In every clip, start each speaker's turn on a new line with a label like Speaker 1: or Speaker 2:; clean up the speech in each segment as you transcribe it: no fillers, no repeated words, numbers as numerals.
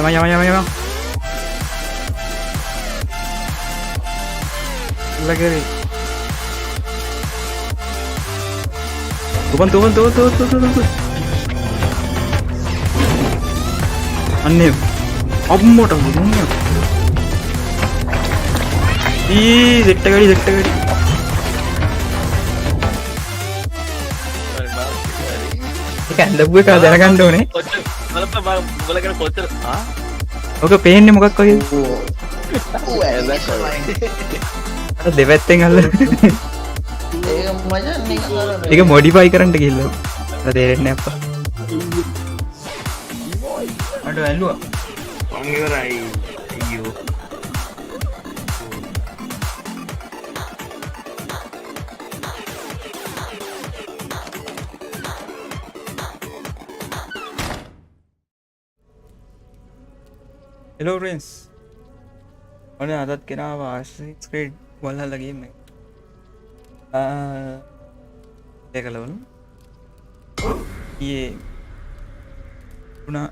Speaker 1: Llama. Udah kiri. Tuh. Aneh. Ammota bunga. Ih, zetta gadi. Ikan gue kalau darah kandung nih. Oke, pengen nih muka kau ini. Ada deveting aja. Ini modify කරන්න ගිහිල්ලා. අර තේරෙන්නේ අප්පා. අඩ ඇල්ලුවා. මම ඉවරයි. අයියෝ. Hello friends. Mana adat kenapa Assassin's Creed Valhalla game එක. देखलो ये पुन्हा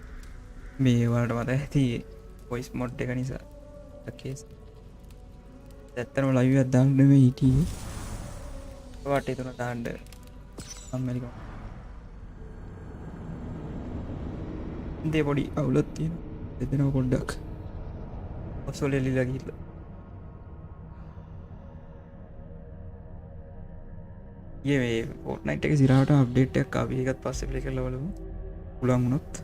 Speaker 1: मी वर्ड मध्ये ती वॉइस मोड टे कणी सा केस त्यातर लाईव्ह दांड मे इटी वाटे तो दांड अमेरिका दे बॉडी आवलत तीन देना पොඩ්ඩක් ඔසොලෙලිලා ගිහිල්ලා ये फोर्टनाइट के सिरावट अपडेट है काफी एक पास से प्ले कर लो පුළුවන් වුණොත්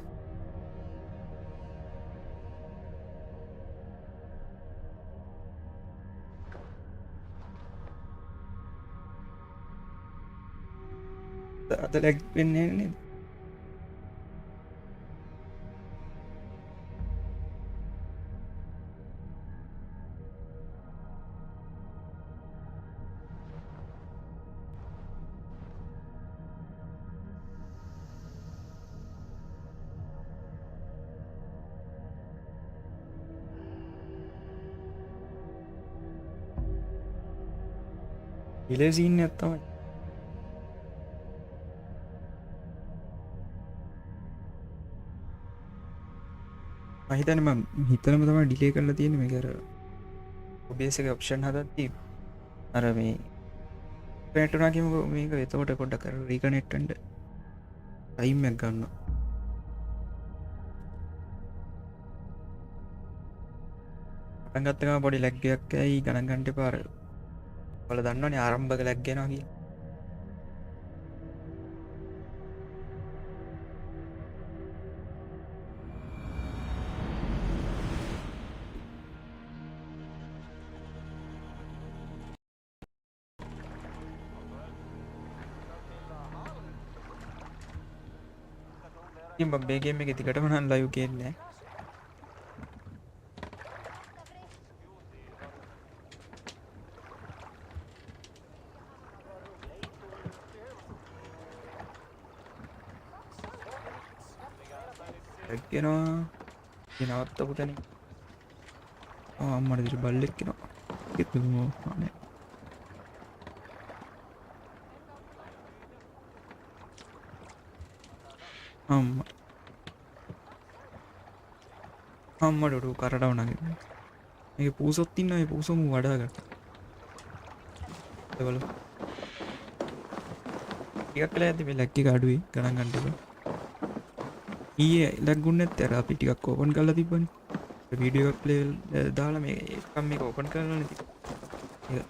Speaker 1: අද ලැග් වෙන්නේ නේද? ඩිලේ සීන් එකක් තමයි. මම හිතන්නේ මම හිතනම තමයි ඩිලේ කරලා තියෙන්නේ මේක අර OBS එකේ ඔප්ෂන් හදද්දී අර මේ කනෙක්ට් වුණා කියමුකෝ මේක එතකොට පොඩ්ඩක් අර රීකනෙක්ට් වෙන්න ටයිම් එකක් ගන්නවා. පටන් ගත්ත ගමන් පොඩි ලැග් එකක් ඇයි ගණන් ගන්න එපා අර ඔයාලා දන්නවනේ ආරම්භක ලැග් එනවා කියලා. ඉතින් මම මේ ගේම් එකේ දිගටම නම් ලයිව් ගේන්නේ නැහැ. ලැග් එනවා. ඉතින් නවත්තපු තැනින් අම්මට දිරි බල්ලෙක් එනවා. ඒත් දුමෝ අනේ. අම්මට උඩු කරඩව නගින්න. මේකේ පූසොත් ඉන්නවා. මේ පූසොම වඩා ගන්න. ඒවල ටිකක් වෙලා යද්දි මේ ලැග් එක අඩුයි ගණන් ගන්න එපා. ඊයේ ලැග්ුන්නේ නැත්නම් අපි ටිකක් ඕපන් කරලා තිබ්බනේ. වීඩියෝ එකක් ප්ලේ දාලා මේ එකම් මේක ඕපන් කරලා නැති. ඒක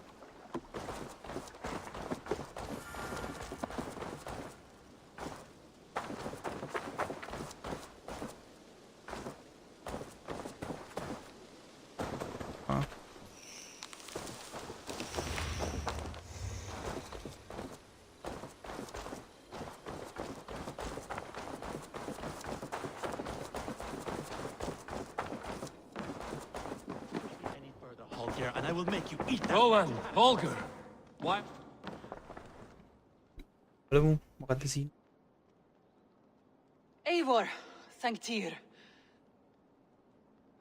Speaker 2: And I will make you eat that.
Speaker 3: Roland, Volker, why?
Speaker 1: බලමු මොකක්ද scene.
Speaker 4: Evor, thank Tyr.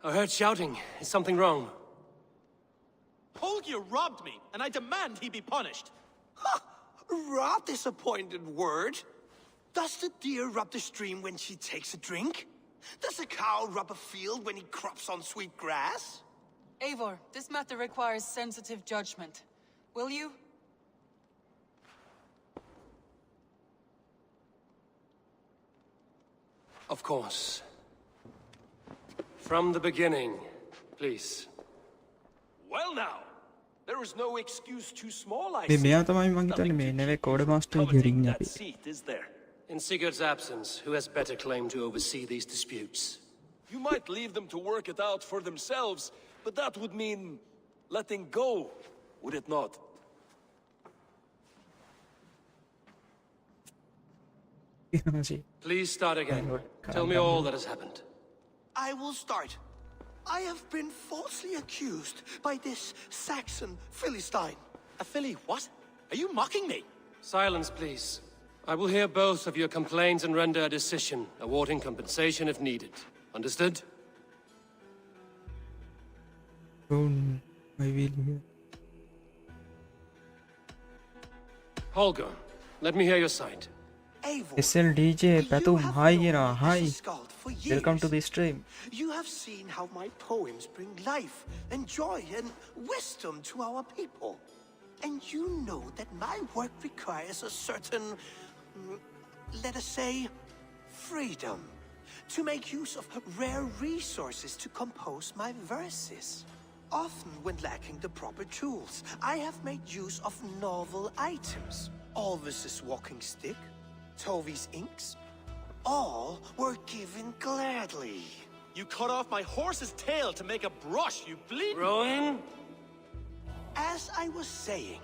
Speaker 3: I heard shouting. Is something wrong?
Speaker 2: Holger robbed me, and I demand he be punished. Ha! Rob disappointed word. Does the deer rub the stream when she takes a drink? Does a cow rub a field when he crops on sweet grass?
Speaker 4: Evor, this matter requires sensitive judgment. Will you?
Speaker 3: Of course. From the beginning, please.
Speaker 2: Well now, there is no excuse too small, I
Speaker 1: මේ
Speaker 2: see.
Speaker 1: මෙයා තමයි මං හිතන්නේ මේ නෙවෙයි code master ගිරින්
Speaker 2: Coveting
Speaker 1: අපි.
Speaker 2: that seat, is there?
Speaker 3: In Sigurd's absence, who has better claim to oversee these disputes?
Speaker 5: You might leave them to work it out for themselves, but that would mean letting go, would it not?
Speaker 3: Please start again. Tell me all that has happened.
Speaker 2: I will start. I have been falsely accused by this Saxon Philistine.
Speaker 5: A filly what? Are you mocking me?
Speaker 3: Silence, please. I will hear both of your complaints and render a decision, awarding compensation if needed. Understood?
Speaker 1: I will hear.
Speaker 3: Holger, let me hear your side.
Speaker 2: Evor,
Speaker 1: SLDJ
Speaker 2: you
Speaker 1: Pathum
Speaker 2: have
Speaker 1: hi
Speaker 2: known
Speaker 1: කියනවා
Speaker 2: as a
Speaker 1: hi.
Speaker 2: skald for
Speaker 1: Welcome to
Speaker 2: years.
Speaker 1: the stream.
Speaker 2: You have seen how my poems bring life and joy and wisdom to our people. And you know that my work requires a certain, let us say, freedom to make use of rare resources to compose my verses. Often when lacking the proper tools, I have made use of novel items. Alvis's walking stick, Tovy's inks, all were given gladly.
Speaker 5: You cut off my horse's tail to make a brush, you bleed.
Speaker 3: Rowan?
Speaker 2: As I was saying,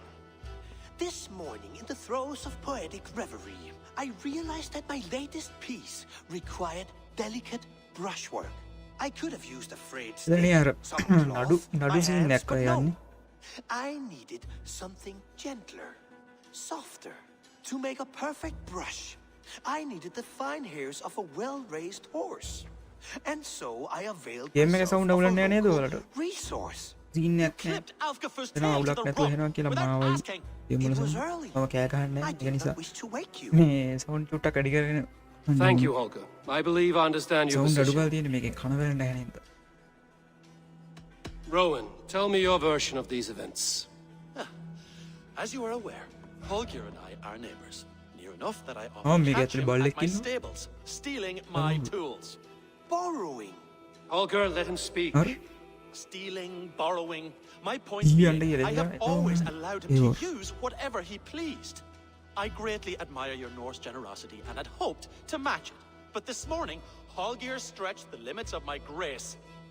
Speaker 2: This morning, in the throes of poetic reverie, I realized that my latest piece required delicate brushwork. I could have used a frayed
Speaker 1: ඉතින්
Speaker 2: stick,
Speaker 1: අර
Speaker 2: some
Speaker 1: නඩු
Speaker 2: cloth,
Speaker 1: නඩු
Speaker 2: my
Speaker 1: scene
Speaker 2: hands,
Speaker 1: එකක්
Speaker 2: but
Speaker 1: යන්නේ.
Speaker 2: no. I needed something gentler, softer. To make a perfect brush, I needed the fine hairs of a well-raised horse. And so I availed
Speaker 1: Game එක
Speaker 2: myself
Speaker 1: sound
Speaker 2: of a
Speaker 1: අවුලන්නේ නේද
Speaker 2: local
Speaker 1: ඔයාලට?
Speaker 2: resource.
Speaker 1: Scene එකක් නෑ.
Speaker 5: Clipped Alfgafu's
Speaker 1: එනවා
Speaker 5: tail to
Speaker 1: අවුලක්
Speaker 5: the
Speaker 1: නැතුව
Speaker 5: rump
Speaker 1: එනවා කියලා
Speaker 5: without
Speaker 1: මාවයි
Speaker 5: asking.
Speaker 1: ගේම් වල
Speaker 2: It was
Speaker 1: සවුන්ඩ්
Speaker 2: early.
Speaker 1: මම කෑ ගහන්නේ
Speaker 2: I
Speaker 1: නැහැ. ඒ
Speaker 2: did
Speaker 1: නිසා
Speaker 2: not wish to wake you.
Speaker 1: මේ සවුන්ඩ් චුට්ටක් අඩි කරගෙන
Speaker 3: Thank you, Holger. I believe I understand your
Speaker 1: sound අඩු
Speaker 3: position.
Speaker 1: කරලා තියෙන්නේ මේකෙන් කන වෙලන්න නැහැ නේද?
Speaker 3: Rowan, tell me your version of these events.
Speaker 6: As you are aware, Holger and I are neighbors. Near enough that I
Speaker 1: Oh,
Speaker 6: often
Speaker 1: me
Speaker 6: catch
Speaker 1: get the
Speaker 6: him
Speaker 1: ball
Speaker 6: at my
Speaker 1: licking.
Speaker 6: stables, stealing my tools.
Speaker 2: Borrowing.
Speaker 3: Holger, let him speak.
Speaker 1: අර
Speaker 6: Stealing, borrowing. My point
Speaker 1: You
Speaker 6: being,
Speaker 1: under
Speaker 6: I have
Speaker 1: here,
Speaker 6: always
Speaker 1: oh,
Speaker 6: allowed him
Speaker 1: Evor.
Speaker 6: to use whatever he pleased. I greatly admire your Norse generosity and had hoped to match it. But this morning, Holger stretched the limits of my grace.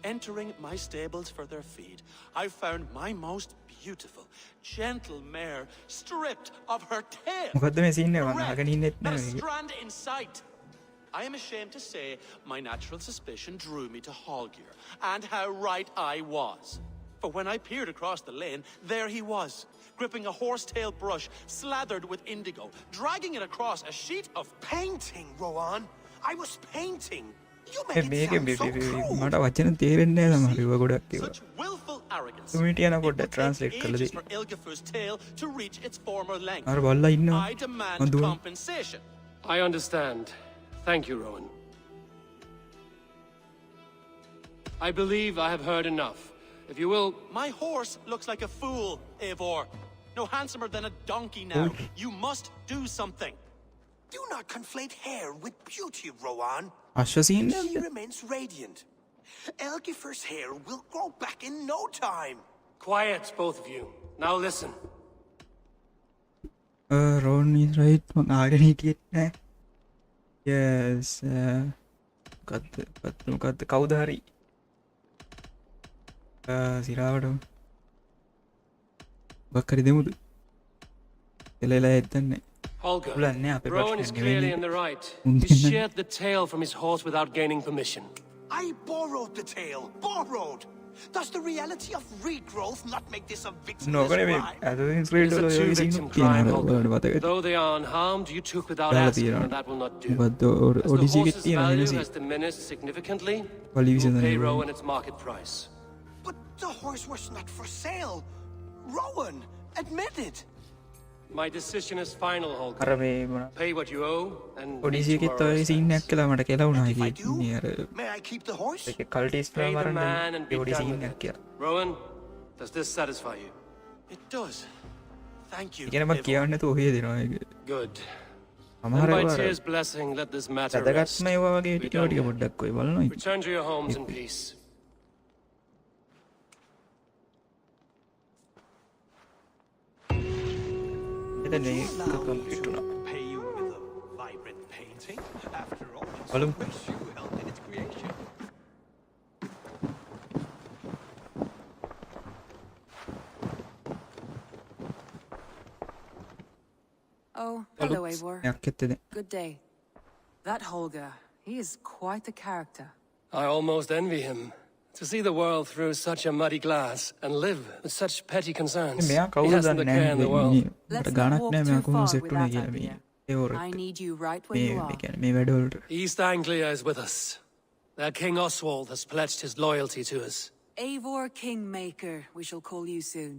Speaker 6: Entering my stables for their feed, I found my most beautiful, gentle mare stripped of her tail.
Speaker 1: මොකද්ද මේ scene එක මම
Speaker 6: Bereft,
Speaker 1: අහගෙන ඉන්නෙත්
Speaker 6: not a
Speaker 1: නෑ මේක.
Speaker 6: strand in sight. I am ashamed to say my natural suspicion drew me to Holger, and how right I was. For when I peered across the lane, there he was, gripping a horsetail brush slathered with indigo, dragging it across a sheet of
Speaker 2: Painting, Rowan. I was painting. You
Speaker 1: මේ
Speaker 2: make it
Speaker 1: මේකෙන්
Speaker 2: sound so cruel.
Speaker 1: මට වචන තේරෙන්නේ නැහැ සමහර ඒවා ගොඩක් ඒවා.
Speaker 6: such willful arrogance.
Speaker 1: Community යන
Speaker 6: It
Speaker 1: පොඩ්ඩක්
Speaker 6: would take
Speaker 1: translate කරලා
Speaker 6: ages
Speaker 1: දෙන්න.
Speaker 6: for Ilgefu's tail to reach its former length.
Speaker 1: අර බල්ලා ඉන්නවා.
Speaker 6: I demand
Speaker 1: මම දුවන.
Speaker 6: compensation.
Speaker 3: I understand. Thank you, Rowan. I believe I have heard enough. If you will,
Speaker 6: My horse looks like a fool, Evor. No handsomer than a donkey now. You must do something.
Speaker 2: Do not conflate hair with beauty, Rowan.
Speaker 1: අශ්ව scene
Speaker 2: He
Speaker 1: එකක්ද?
Speaker 2: remains radiant. Elgifer's hair will grow back in no time.
Speaker 3: quiet, both of you. Now listen.
Speaker 1: රෝන් is right මම ආගෙන හිටියෙත් නෑ. yes මොකද්ද කවුද හරි සිරාවට බක්කරි දෙමුද එලෙලා එත්තන්නේ
Speaker 3: Holger,
Speaker 1: Ulanne ape
Speaker 3: Rowan is
Speaker 1: prashne
Speaker 3: clearly
Speaker 1: nevenni.
Speaker 3: in the right.
Speaker 1: Unne.
Speaker 3: He sheared the tail from his horse without gaining permission.
Speaker 2: I borrowed the tail. Borrowed. Does the reality of regrowth not make this a victimless
Speaker 1: නොකනේ මේ
Speaker 2: crime?
Speaker 1: Assassin's
Speaker 3: It
Speaker 1: Creed
Speaker 3: is a
Speaker 1: වල ඔය
Speaker 3: two-victim
Speaker 1: scene
Speaker 3: crime,
Speaker 1: තියෙනවා
Speaker 3: Holger.
Speaker 1: ඔයාලට මතකද?
Speaker 3: Though they are unharmed, you took without
Speaker 1: Dala
Speaker 3: asking,
Speaker 1: තියෙනවා.
Speaker 3: and that will not do.
Speaker 1: මොකද්ද
Speaker 3: As the
Speaker 1: odyssey එකේ
Speaker 3: horse's
Speaker 1: තියෙන
Speaker 3: value
Speaker 1: හෙනසි
Speaker 3: has diminished significantly,
Speaker 1: වලි
Speaker 3: you will
Speaker 1: විසඳන
Speaker 3: pay
Speaker 1: ඒවා.
Speaker 3: Rowan its market price.
Speaker 2: But the horse was not for sale. Rowan, admit it.
Speaker 3: My decision is final,
Speaker 1: අර
Speaker 3: Holger.
Speaker 1: මේ මොන
Speaker 3: Pay what you owe, and meet
Speaker 1: odyssey එකෙත්
Speaker 3: tomorrow
Speaker 1: ඔය
Speaker 3: as
Speaker 1: scene එකක්
Speaker 3: planned.
Speaker 1: කියලා මට කියලා වුණා
Speaker 2: If I
Speaker 1: ඒකේ
Speaker 2: do,
Speaker 1: මේ අර
Speaker 2: may I keep the horse?
Speaker 1: ඒක කල්ටිස්
Speaker 3: Pay the
Speaker 1: මරන්න
Speaker 3: man and be
Speaker 1: ඒ ඔඩි
Speaker 3: done
Speaker 1: සීන්
Speaker 3: with
Speaker 1: එකක්
Speaker 3: it.
Speaker 1: කියලා.
Speaker 3: Rowan, does this satisfy you?
Speaker 6: It does. Thank you.
Speaker 1: ඒ කියන්නේ මම
Speaker 6: Evor.
Speaker 1: කියවන්න නැතුව ඔහේ දෙනවා ඒක.
Speaker 3: Good.
Speaker 1: සමහර
Speaker 3: And by
Speaker 1: ඒවා අර
Speaker 3: Tyr's blessing, let this matter rest.
Speaker 1: වැදගත්ම ඒවා වගේ
Speaker 3: Be
Speaker 1: ටික
Speaker 3: done
Speaker 1: ටික
Speaker 3: with.
Speaker 1: පොඩ්ඩක් ඔය බලනවා ඉතින්.
Speaker 3: Return to your homes in peace.
Speaker 1: එතන මේක
Speaker 2: Allow me
Speaker 1: කම්ප්ලීට්
Speaker 2: to
Speaker 1: වුණා.
Speaker 2: pay you with a vibrant painting. After all, it's
Speaker 1: Hello.
Speaker 2: a wish you held in its creation.
Speaker 4: Oh, hello, Evor.
Speaker 1: එකක් ඇත්තද?
Speaker 4: Good day. That Holger, he is quite the character.
Speaker 3: I almost envy him. To see the world through such a muddy glass and live with such petty concerns.
Speaker 1: මෙයා
Speaker 3: He
Speaker 1: කවුද
Speaker 3: hasn't
Speaker 1: දන්නේ
Speaker 3: a care in the
Speaker 1: නැහැ.
Speaker 3: world.
Speaker 1: මට
Speaker 4: Let's not
Speaker 1: ගාණක්
Speaker 4: walk
Speaker 1: නැහැ
Speaker 4: too
Speaker 1: මෙයා කොහොමද
Speaker 4: far
Speaker 1: set
Speaker 4: with
Speaker 1: වුණේ
Speaker 4: that
Speaker 1: කියලා මේ
Speaker 4: idea.
Speaker 1: ඒ වර
Speaker 4: I need you right where
Speaker 1: මේ
Speaker 4: you
Speaker 1: මේ
Speaker 4: are.
Speaker 1: කියන්නේ මේ වැඩවලට
Speaker 3: East Anglia is with us. Their King Oswald has pledged his loyalty to us.
Speaker 4: Evor Kingmaker, we shall call you soon.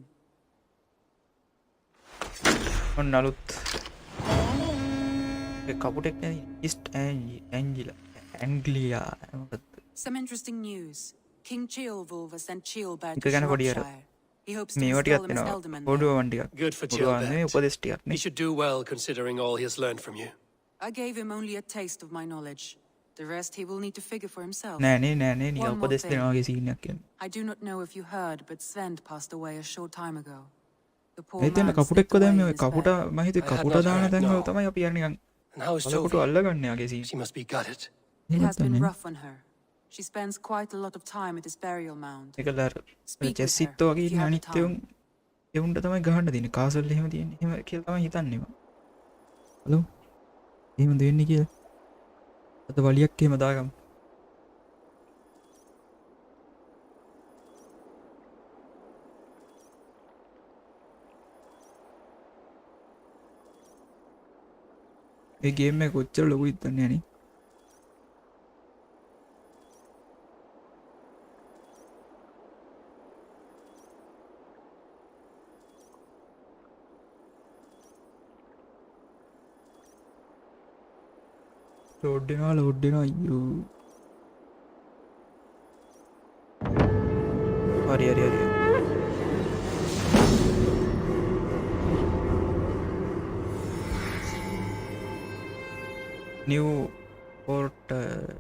Speaker 1: ඔන්න අලුත් ඒ කපුටෙක් නේ ඊස්ට් ඇන්ග්ලියා මොකද්ද?
Speaker 4: Some interesting news. King Ceolwulf has sent Ceolbert
Speaker 1: එක
Speaker 4: to
Speaker 1: ගැන පොඩි අර
Speaker 4: Shropshire. He hopes to
Speaker 1: මේවා
Speaker 4: install
Speaker 1: ටිකක්
Speaker 4: him as
Speaker 1: තියෙනවා
Speaker 4: alderman.
Speaker 1: පොඩුවන් ටිකක්
Speaker 3: Good for
Speaker 1: පොඩුවන් නෙමෙයි
Speaker 3: Ceolbert.
Speaker 1: උපදෙස් ටිකක්
Speaker 3: He
Speaker 1: නේ
Speaker 3: should do well considering all he has learned from you.
Speaker 4: I gave him only a taste of my knowledge. The rest he will need to figure for himself.
Speaker 1: නෑ නිකන්
Speaker 4: One more
Speaker 1: උපදෙස්
Speaker 4: thing.
Speaker 1: දෙනවා වගේ scene එකක් කියන්නේ
Speaker 4: I do not know if you heard, but Svend passed away a short time ago. The poor
Speaker 1: ඒ තියෙන
Speaker 4: man
Speaker 1: කපුටෙක්ව
Speaker 4: slipped away
Speaker 1: දැන්
Speaker 4: in
Speaker 1: මේ
Speaker 4: his
Speaker 1: කපුට
Speaker 4: bed.
Speaker 1: මම හිතුවේ
Speaker 3: I had
Speaker 1: කපුට
Speaker 3: not
Speaker 1: දාන
Speaker 3: heard,
Speaker 1: තැන් වල
Speaker 3: no.
Speaker 1: තමයි අපි යන්නේ නිකන්
Speaker 3: And how is
Speaker 1: කපුට
Speaker 3: Toby?
Speaker 1: අල්ලගන්නේ වගේ scene
Speaker 3: She must be gutted.
Speaker 4: It has been
Speaker 1: එහෙමත්
Speaker 4: rough on her. She spends quite a lot of time at his burial mound.
Speaker 1: ඒකලා
Speaker 4: Speak with
Speaker 1: චෙස්සිත්තු
Speaker 4: her
Speaker 1: වගේ
Speaker 4: if you
Speaker 1: ඉන්න
Speaker 4: have the
Speaker 1: අනිත්‍යුන් ඒ උන්ට තමයි ගහන්න තියෙන්නේ. Castle එහෙම තියෙන්නේ. එහෙම කියලා තමයි හිතන්නේ මම. හලෝ. එහෙමද වෙන්නේ කියලා. අද වලියක් එහෙම දාගමු. ඒ ගේම් එක කොච්චර ලොකුයිද දන්නේ නැහැ නේ. ලෝඩ් වෙනවා අයියෝ. හරි. new port
Speaker 3: An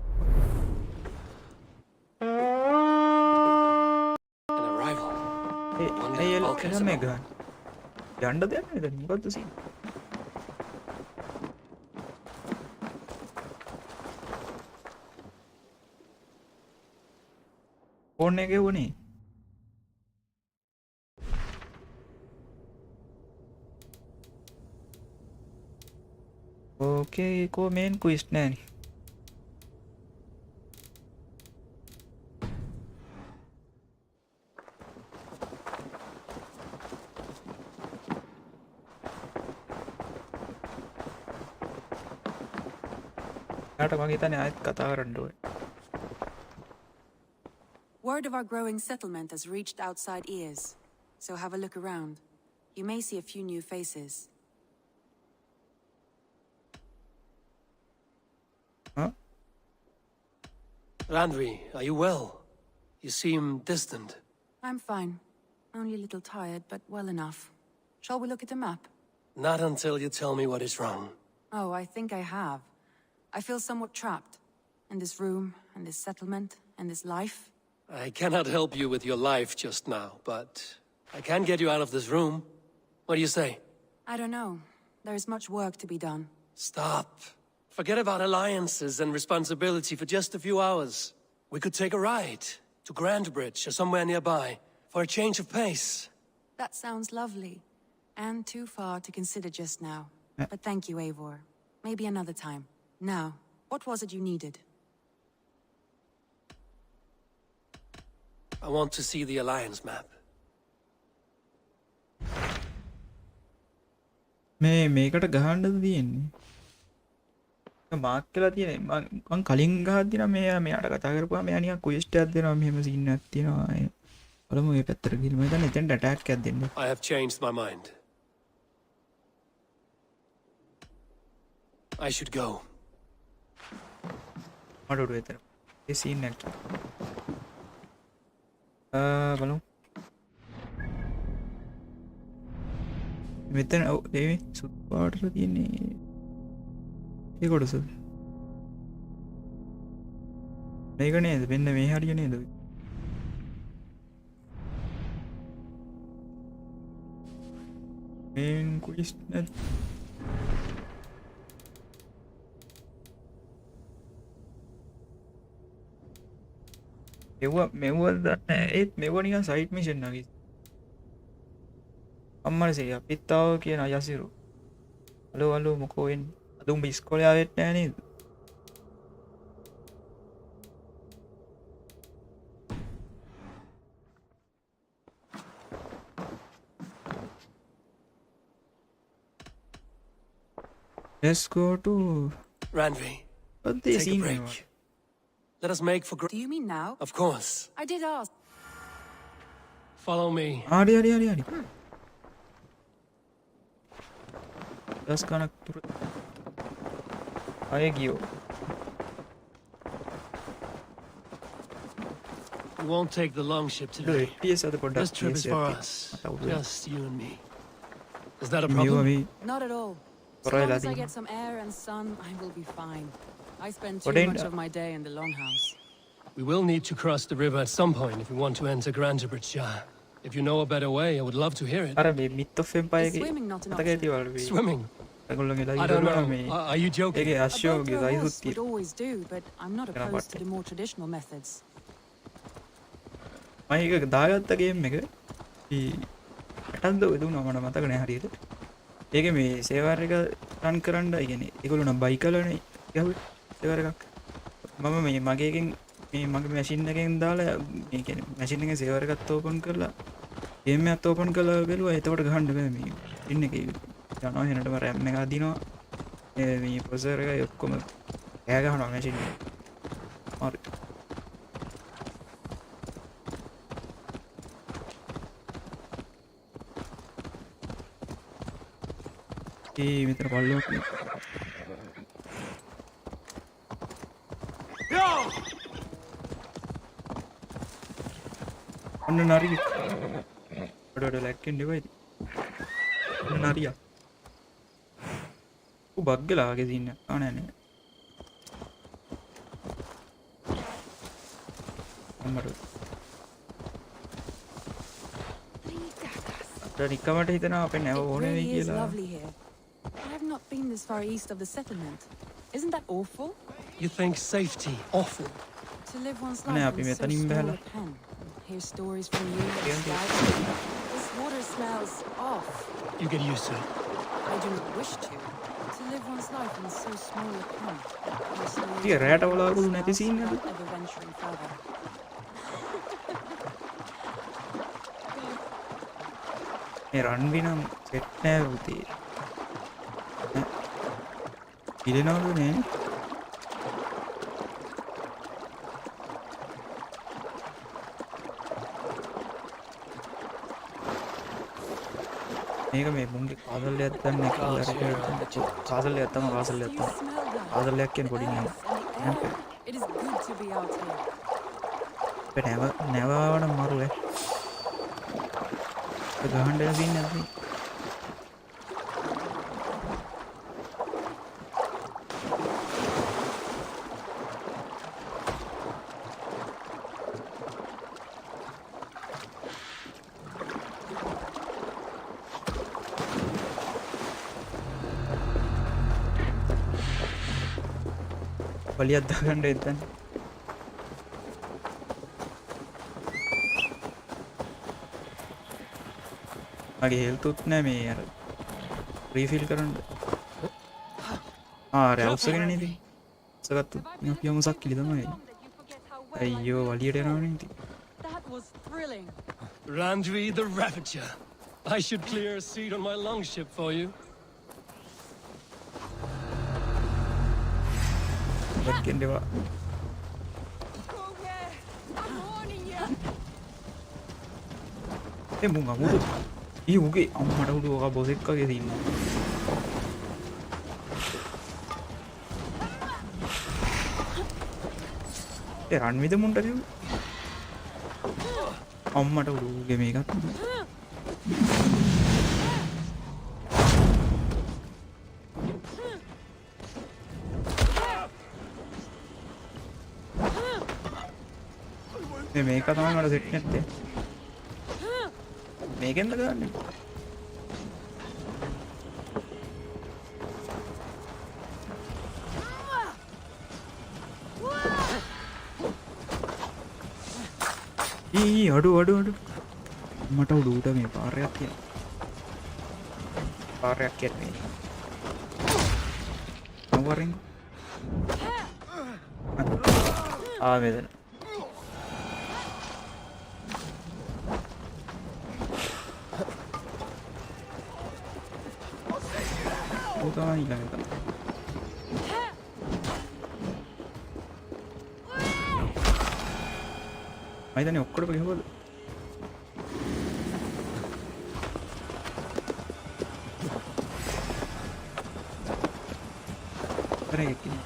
Speaker 3: arrival. Wonder if Vulcan's
Speaker 1: එළ
Speaker 3: about-
Speaker 1: මේක යන්න දෙයක් නේද මොකද්ද සීන් ෆෝන් එකේ වුණේ ඕකේ කෝ මේන් ක්විස් නෑනේ යාට මගේ හිතන්නේ ආයෙත් කතා කරන්න ඕනේ
Speaker 7: Word of our growing settlement has reached outside ears, so have a look around. You may see a few new faces.
Speaker 1: Huh?
Speaker 3: Randvi, are you well? You seem distant.
Speaker 7: I'm fine. Only a little tired, but well enough. Shall we look at the map?
Speaker 3: Not until you tell me what is wrong.
Speaker 7: Oh, I think I have. I feel somewhat trapped. In this room, and this settlement, and this life.
Speaker 3: I cannot help you with your life just now, but I can get you out of this room. What do you say?
Speaker 7: I don't know. There is much work to be done.
Speaker 3: Stop. Forget about alliances and responsibility for just a few hours. We could take a ride to Grandbridge or somewhere nearby for a change of pace.
Speaker 7: That sounds lovely. And too far to consider just now. But thank you, Evor. Maybe another time. Now, what was it you needed?
Speaker 3: I want to see the alliance map.
Speaker 1: මේකට ගහන්නද තියෙන්නේ mark කරලා තියෙන්නේ මං කලින් ගහද්දි නම් මෙයාට කතා කරපුවා මෙයා නිකන් ක්වෙස්ට් එකක් දෙනවා මෙහෙම සීන් එකක් තියෙනවා බලමු මේ පැත්තට ගිහින් මම හිතන්නේ එතෙන්ට ඇටැක් එකක් දෙන්න
Speaker 3: I have changed my mind. I should go.
Speaker 1: මඩ උඩ එතන ඒ සීන් එකක් බලමු මෙතන ඔව් දෙවි සුදු පාටට තියෙන්නේ ඒ කොටස මේක නේද මෙන්න මේ හරිය නේද මේන් ක්විස් නැත් මෙව දන්න ඒත් මෙව නිකන් සයිට් මිෂන් වගේ අම්මරසේ අපිත් ආව කියන යසිරු හලෝ මොකෝ වෙන්නේ අද උඹ ඉස්කෝලේ ආවෙත් නෑ නේද Let's go to
Speaker 3: Randvi,
Speaker 1: what they
Speaker 3: take a
Speaker 1: seen
Speaker 3: break. Let us make for
Speaker 7: Do you mean now?
Speaker 3: Of course.
Speaker 7: I did ask.
Speaker 3: Follow me.
Speaker 1: හරි දස් කනක් තුර අය ගියෝ
Speaker 3: We won't take the long ship today.
Speaker 1: FPS අද පොඩ්ඩක්
Speaker 3: This trip is for us. Just you and me. Is that a
Speaker 1: මේවා
Speaker 3: problem?
Speaker 1: මේ
Speaker 7: Not at all. As
Speaker 1: Alright,
Speaker 7: long as I
Speaker 1: Latina.
Speaker 7: get some air and sun, I will be fine. I spend
Speaker 1: What
Speaker 7: too
Speaker 1: ain't-
Speaker 7: much of my day in the longhouse.
Speaker 3: We will need to cross the river at some point if we want to enter Grandbridge. If you know a better way, I would love to hear it.
Speaker 1: අර මේ myth of empire
Speaker 7: Is swimming not an
Speaker 1: මතක
Speaker 7: option?
Speaker 1: ඇතිවල මේ
Speaker 3: Swimming?
Speaker 1: ඒගොල්ලෝගේ
Speaker 3: I
Speaker 1: live
Speaker 3: don't
Speaker 1: වල
Speaker 3: know.
Speaker 1: මේ
Speaker 3: Are you joking?
Speaker 1: ඒකේ
Speaker 7: A boat
Speaker 1: අශ්වගේ
Speaker 7: or a
Speaker 1: live
Speaker 7: horse would
Speaker 1: තියෙනවා
Speaker 7: always do, but I'm not
Speaker 1: Can I
Speaker 7: opposed to
Speaker 1: watch
Speaker 7: the more traditional methods.
Speaker 1: මම ඒක දාගත්ත ගේම් එක ඇටක්ද ඔය දුන්නා මට මතක නෑ හරියට. ඒකේ මේ සේවර් එක රන් කරන්න කියන්නේ ඒගොල්ලෝ නම් බයිකලනේ ගහුවේ සේවර් එකක්. මම මේ මගේ එකෙන් මේ මගේ මැෂින් එකෙන් දාලා මේ කියන්නේ මැෂින් එකේ සේවර් එකත් ඕපන් කරලා ගේම් එකත් ඕපන් කරලා බැලුවා. එතකොට ගහන්න බෑ මේ ඉන්න එකේ යනවා එනටම RAM එක අදිනවා. මේ ප්‍රොසෙසර් එකයි ඔක්කොම කෑ ගහනවා මැෂින් එක. හරි. ඒ මෙතන පල්ලුවක් නේ. අන්න නරිය. වඩ ලැක්කෙන් දෙවයිද? අන්න නරිය. බග්ගලා වගේ දින්න. ආ නෑ. අම්මට. නිකමට හිතනවා අපේ නැව ඕනේ වෙයි කියලා.
Speaker 7: I have not been this far east of the settlement. Isn't that awful?
Speaker 3: You think safety awful?
Speaker 7: To live one's
Speaker 1: අනේ
Speaker 7: life
Speaker 1: අපි
Speaker 7: in so
Speaker 1: මෙතනින්
Speaker 7: small
Speaker 1: බහලා.
Speaker 7: a pen. Hear stories from you. This water smells off.
Speaker 3: You get used to it.
Speaker 7: I do not wish to. To live one's life in so small a pen. Hear stories
Speaker 1: Yeah,
Speaker 7: from
Speaker 1: rat
Speaker 7: you
Speaker 1: අවලාකුළු
Speaker 7: smells
Speaker 1: නැති scene
Speaker 7: without
Speaker 1: නේද?
Speaker 7: ever venturing further.
Speaker 1: මේ රන්වි නම් set නෑ පුතේ. පිළිනවලු නේ. මේක මේ මුන්ගේ කාදල්ලයක් දන්නේ කාදල්ලයක් තමයි කාදල්ලයක්
Speaker 7: Do you
Speaker 1: තමයි.
Speaker 7: smell that?
Speaker 1: කාදල්ලයක් කියන්නේ පොඩි නෑ.
Speaker 7: Yes, and the air. It is good to be out here.
Speaker 1: අපේ නැවවන මරු ඈ. ගහන්න දෙන සීන් නැද්ද? පලියක් දාගන්න එතන. මගේ හෙල්ත් උත් නෑ මේ අර රීෆිල් කරන්න. ආ රැවුස් එකනේ නේද? සගත්තු අපි යමු සක්කිලි තමයි. අයියෝ වලියට යනවනේ ඉතින්.
Speaker 4: That was thrilling.
Speaker 3: Randvi the Ravager. I should clear a seat on my longship for you.
Speaker 1: දැක්කෙන් දෙවා. මුං අමුතු ඊ උගේ අම්මට උඩ ඔක බොසෙක් වගේ තින්නවා. ඒ රන්විද මුන්ට කිව්වේ අම්මට උඩ උගේ මේකත් මේක තමයි මට සෙට් නැත්තේ. මේකෙන්ද ගන්නේ? අඩු මට උඩට මේ පාරයක් කියන්නේ නවරින් මෙතන තමයි ඊළඟට මයිදනේ ඔක්කොම ගහවලු. කරේ කිව්ව.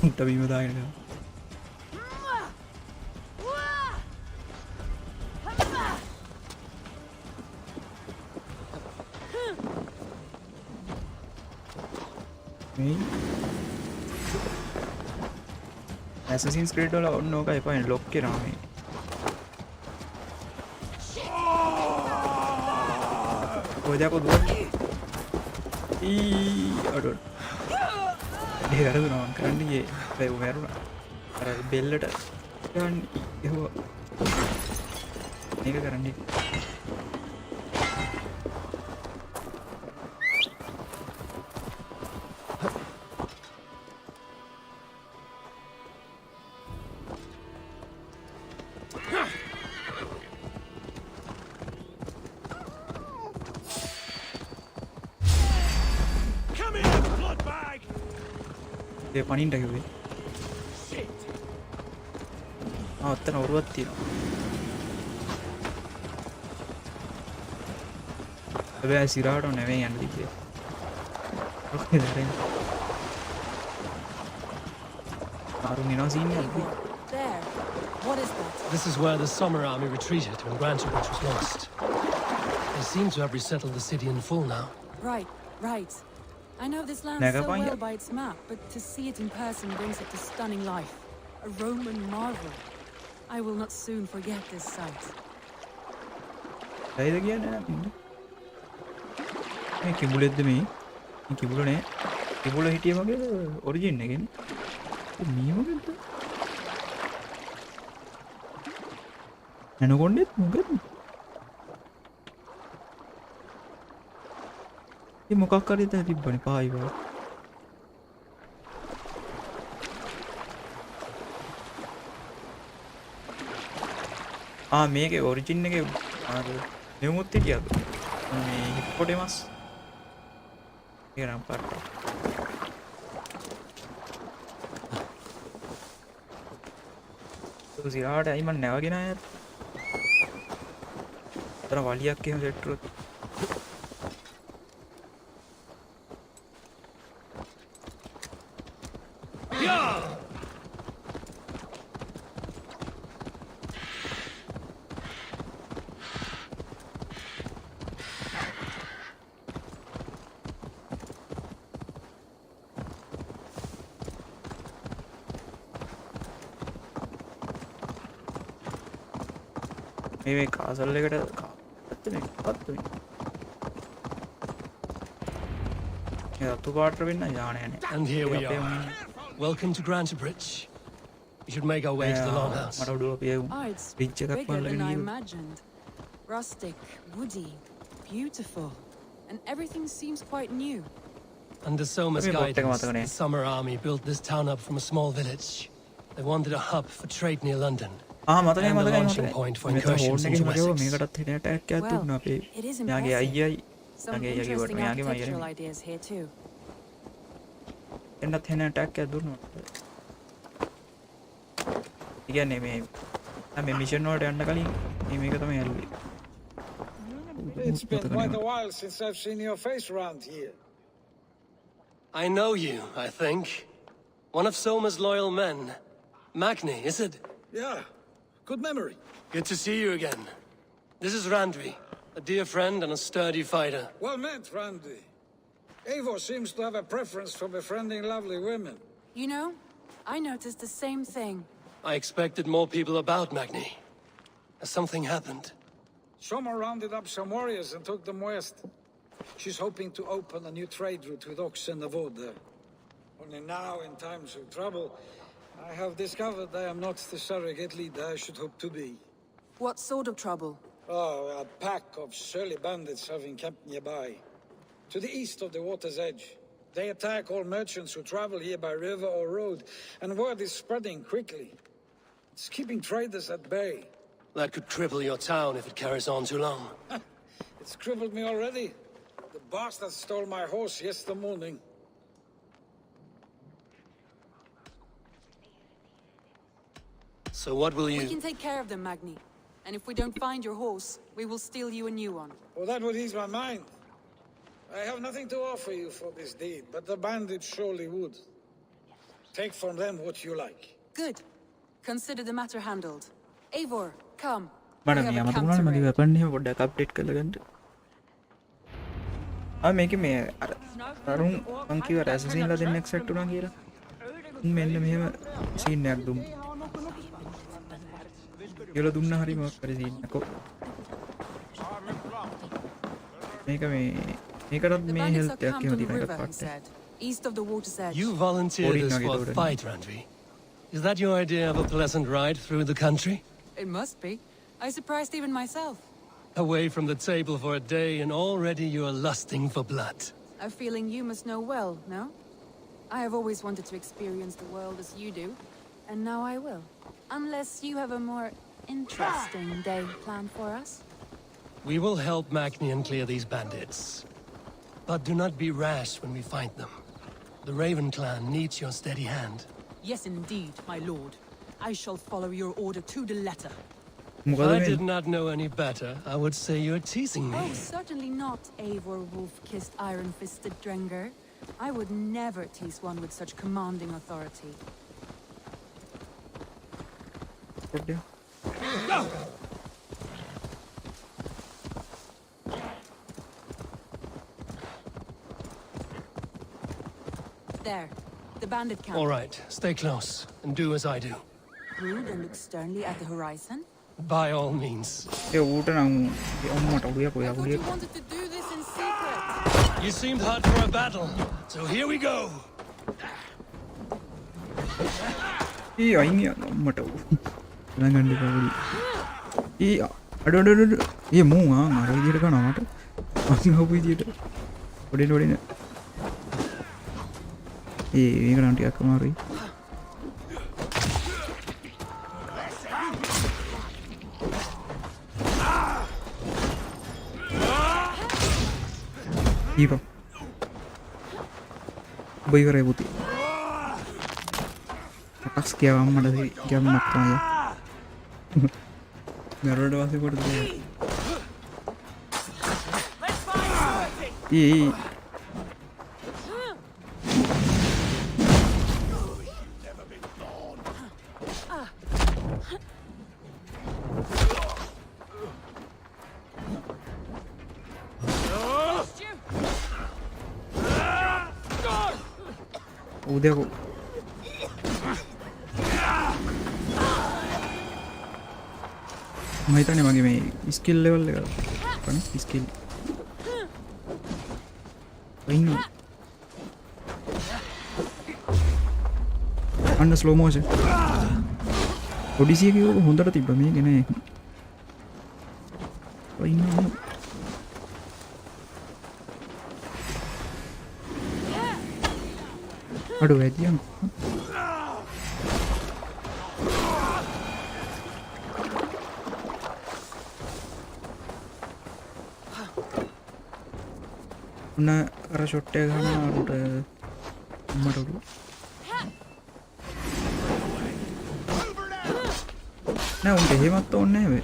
Speaker 1: උන්ට බීම දාගෙන ගියා. Assassin's Creed වල ඔන්න ඕක එපා ලොක් කරනවා මේ. ඔය දකෝ දුවන්නේ. අඩෝ. ඒ වැරදුනා මං කරන්නේ ඒ මැරුණා. අර බෙල්ලට ගන්න Evor. මේක කරන්නේ.
Speaker 2: Come here, blood bag!
Speaker 1: ඒ පණින්න කිව්වේ. ඔත්තන ඔරුවක් තියෙනවා. හැබැයි සිරාට නෙවෙයි යන්න තිබ්බේ. ඔකේ දැරෙන්. ආරුන් එනවා සීන් එකක්.
Speaker 7: There. What is that?
Speaker 3: This is where the Summer Army retreated when Grantebridge was lost. They seem to have resettled the city in full now.
Speaker 7: Right, right. I know this land
Speaker 1: Nega
Speaker 7: so
Speaker 1: panya.
Speaker 7: well by its map, but to see it in person brings it to stunning life. A Roman marvel. I will not soon forget this sight.
Speaker 1: ඇයිද කියන්නේ නැතිද? මේ කිඹුලෙක්ද මේ? මේ කිඹුල නෑ. කිඹුල හිටියේ මගේ origin එකනේ. මේ මොකද? එනකොණ්ඩෙත් මොකද? මේ මොකක් හරි තැන තිබ්බනේ පායි වල. මේකේ ඔරිජින් එකේ අර නෙමුත් හිටියද මේ හිප්පොටෙමස් ඒක නම් පාට සිරාට ඇයි මන් නැවගෙන ආයත් අතර වලියක් එහෙම සෙට් කරොත් මේ කාසල් එකට පත්තු අතු පාට වෙන්න යාන යන්නේ.
Speaker 3: And here we are. Welcome to Grantebridge. We should make our way to the longhouse.
Speaker 1: මට උඩුව පියවුම්.
Speaker 7: Oh, it's
Speaker 1: Ridge එකක්
Speaker 7: bigger
Speaker 1: බලගෙන
Speaker 7: than I
Speaker 1: ගියොත්.
Speaker 7: imagined. Rustic, woody, beautiful. And everything seems quite new.
Speaker 3: Under Soma's
Speaker 1: Maybe we'll take
Speaker 3: guidance,
Speaker 1: them out
Speaker 3: the
Speaker 1: again.
Speaker 3: Summer Army built this town up from a small village. They wanted a hub for trade near London.
Speaker 1: මතකයි
Speaker 3: And the
Speaker 1: මතකයි
Speaker 3: launching point for incursions into Wessex.
Speaker 1: මේකටත් හින ටැක් එකක්
Speaker 7: Well,
Speaker 1: දුන්නා අපේ
Speaker 7: it is
Speaker 1: යාගේ
Speaker 7: impressive.
Speaker 1: අයියයි
Speaker 7: Some
Speaker 1: යාගේ යාගේ
Speaker 7: interesting
Speaker 1: වට යාගේ
Speaker 7: architectural
Speaker 1: මයියනේ
Speaker 7: ideas here too.
Speaker 1: එන්නත් හින ටැක් එකක් දුන්නා. ඒ කියන්නේ මේ මිෂන් වලට යන්න කලින් මේක තමයි ඇල්ලුවේ.
Speaker 8: It's been quite a while since I've seen your face around here.
Speaker 3: I know you, I think. One of Soma's loyal men. Magni, is it?
Speaker 8: Yeah, good memory.
Speaker 3: Good to see you again. This is Randvi, a dear friend and a sturdy fighter.
Speaker 8: Well met, Randy. Evor seems to have a preference for befriending lovely women.
Speaker 7: You know, I noticed the same thing.
Speaker 3: I expected more people about Magni. Has something happened?
Speaker 8: Soma rounded up some warriors and took them west. She's hoping to open a new trade route with Ox and Evor there. Only now, in times of trouble, I have discovered I am not the surrogate leader I should hope to be.
Speaker 7: What sort of trouble?
Speaker 8: Oh, a pack of surly bandits have encamped nearby. To the east of the water's edge. They attack all merchants who travel here by river or road, and word is spreading quickly. It's keeping traders at bay.
Speaker 3: That could cripple your town if it carries on too long.
Speaker 8: It's crippled me already. The bastard stole my horse yesterday morning.
Speaker 3: So what will
Speaker 7: We
Speaker 3: you...
Speaker 7: can take care of them, Magni. And if we don't find your horse, we will steal you a new one.
Speaker 8: Oh, that would ease my mind. I have nothing to offer you for this deed, but the bandits surely would. Take from them what you like.
Speaker 7: Good. Consider the matter handled. Evor, come.
Speaker 1: මට
Speaker 7: We have
Speaker 1: මේ
Speaker 7: a
Speaker 1: අමතක
Speaker 7: camp
Speaker 1: වුණානේ
Speaker 7: to
Speaker 1: මගේ
Speaker 7: raid.
Speaker 1: Weapon එහෙම පොඩ්ඩක් update කරලා ගන්න. මේකේ මේ අර අරුන් මං කිව්වා ඇසසින්ලා දෙන්නෙක් සෙට් වුණා කියලා. මෙන්න මෙහෙම සීන් එකක් දුන්නු. කියලා දුන්නා හරි මොකක් හරි සීන් එකක්. මේක මේ මේකටත්
Speaker 7: The
Speaker 1: මේ
Speaker 7: bandits
Speaker 1: හෙල්ත්
Speaker 7: are
Speaker 1: එකක්
Speaker 7: camped
Speaker 1: එහෙම
Speaker 7: on the
Speaker 1: තියෙන
Speaker 7: river,
Speaker 1: එකක්
Speaker 7: he
Speaker 1: පස්සේ.
Speaker 7: said. East of the water's edge.
Speaker 3: You volunteered
Speaker 1: Boring
Speaker 3: us
Speaker 1: nugget
Speaker 3: for a
Speaker 1: already.
Speaker 3: fight, Randvi. Is that your idea of a pleasant ride through the country?
Speaker 7: It must be. I surprised even myself.
Speaker 3: Away from the table for a day, and already you are lusting for blood.
Speaker 7: A feeling you must know well, no? I have always wanted to experience the world as you do, and now I will. Unless you have a more interesting day planned for us.
Speaker 3: We will help Magnian clear these bandits. But do not be rash when we find them. The Raven clan needs your steady hand.
Speaker 9: Yes, indeed, my lord. I shall follow your order to the letter.
Speaker 3: If I did not know any better, I would say you're teasing me.
Speaker 7: Oh, certainly not, Evor wolf-kissed iron-fisted Drenger. I would never tease one with such commanding authority. There, the bandit camp.
Speaker 3: All right, stay close, and do as I do.
Speaker 7: Brood and look sternly at the horizon.
Speaker 3: By all means.
Speaker 1: ඒ ඌට නම් ඔම්මට audio
Speaker 7: I
Speaker 1: කොයා
Speaker 7: thought
Speaker 1: කුලිය
Speaker 7: you wanted to do this in secret.
Speaker 3: You seemed hot for a battle, so here we go.
Speaker 1: ඒ අයින් යන්න ඔම්මට ළඟන්න කවුලි ඒ අඩ ඒ මූ අර විදිහට කරනවා මට අසින් හපු විදිහට ඔඩින ඒ මේක නම් ටිකක් අමාරුයි ඊපා බොයිවරේ පුතේ Atas kia mama dari jam nak ya. Garuda doang sih buat dia. Iya. Udah kok. මහිතන්නේ මගේ මේ ස්කිල් ලෙවල් එක ගන්න ස්කිල් ඉන්න අන්න ස්ලෝ මෝෂන් ඔඩිසි එකේ ඔක හොඳට තිබ්බා මේක නේ ඉන්න අඩු වැඩියන් ना अरा छोटे गाना और मरोड़ू ना उनके हिम्मत तो उन्हें है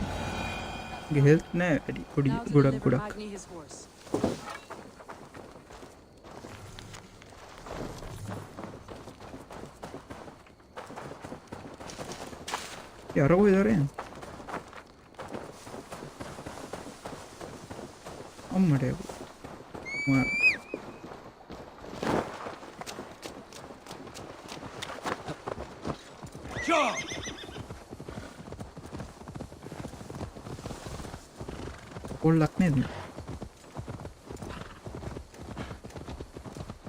Speaker 1: हेल्थ ने गुड़क गुड़क यार वो इधर है अम्मड़े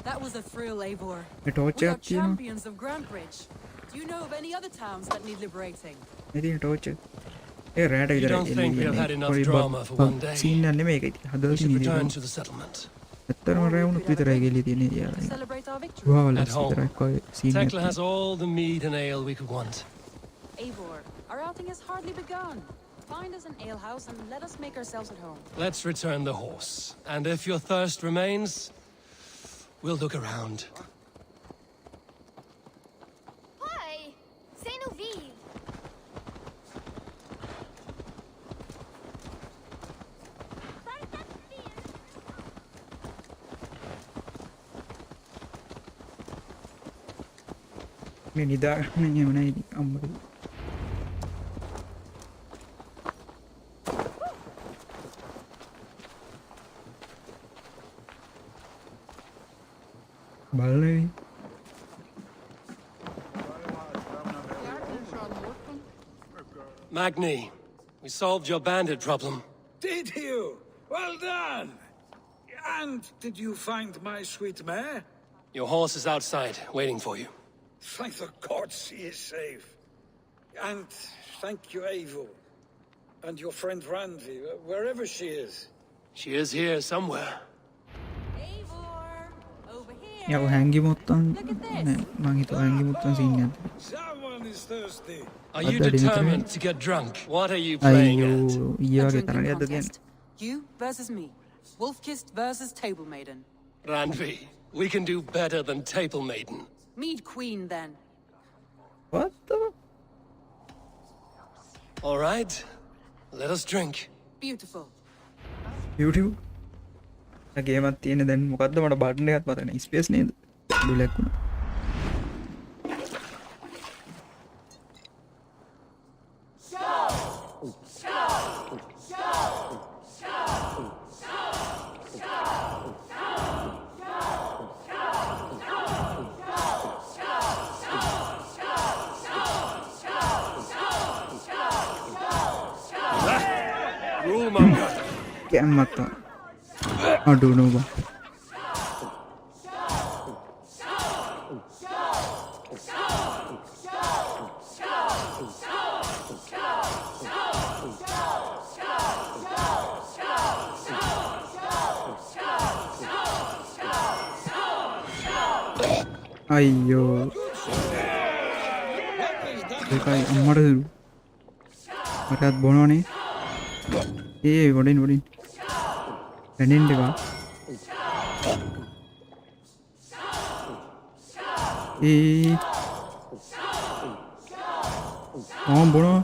Speaker 7: That was a thrill, Evor.
Speaker 1: We
Speaker 7: are champions of Grantbridge. Do you know of any other towns that need liberating?
Speaker 1: You don't
Speaker 3: think we have had enough drama for one day? We should return to the settlement.
Speaker 7: Celebrate our victory.
Speaker 3: At home, Tekla has all the mead and ale we could want.
Speaker 7: Eivor, our outing has hardly begun. Find us an alehouse and let us make ourselves at home.
Speaker 3: Let's return the horse. And if your thirst remains, we'll look around.
Speaker 10: Hi! C'est nous vive!
Speaker 3: Magni, we solved your bandit problem.
Speaker 8: Did you? Well done! And did you find my sweet mare?
Speaker 3: Your horse is outside, waiting for you.
Speaker 8: Thank the gods she is safe. And Thank you, Evor. And your friend Randvi, wherever she is.
Speaker 3: She is here somewhere.
Speaker 7: Evor! Over here!
Speaker 1: යව හැංගි මුත්තන්
Speaker 7: Look at this.
Speaker 1: මං හිතුවා හැංගි මුත්තන් scene එකක්.
Speaker 8: Someone is thirsty.
Speaker 3: Are you
Speaker 1: What are you
Speaker 3: determined
Speaker 1: doing?
Speaker 3: to get drunk? What are you playing
Speaker 1: අයියෝ
Speaker 3: at?
Speaker 1: ඊයේ
Speaker 7: A
Speaker 1: වගේ
Speaker 7: drinking
Speaker 1: තරගයක්ද කියන්නේ.
Speaker 7: contest. You versus me. Wolf-kissed versus Table Maiden.
Speaker 3: Randvi, we can do better than Table Maiden.
Speaker 7: Mead Queen, then.
Speaker 1: What the?
Speaker 3: All right, let us drink.
Speaker 7: Beautiful.
Speaker 1: YouTube ගේමක් තියෙන දැන් මොකද්ද මට button එකක් මතක නැහැ space නේද ඩුලක් වුණා
Speaker 3: Rule monger.
Speaker 1: කැම්මක් තමයි අඩු නෝබා අයියෝ ඒකයි අම්මට දරු මටත් බොනවනේ ඒ වඩින් වැනින් දෙවා ඒ බොනෝ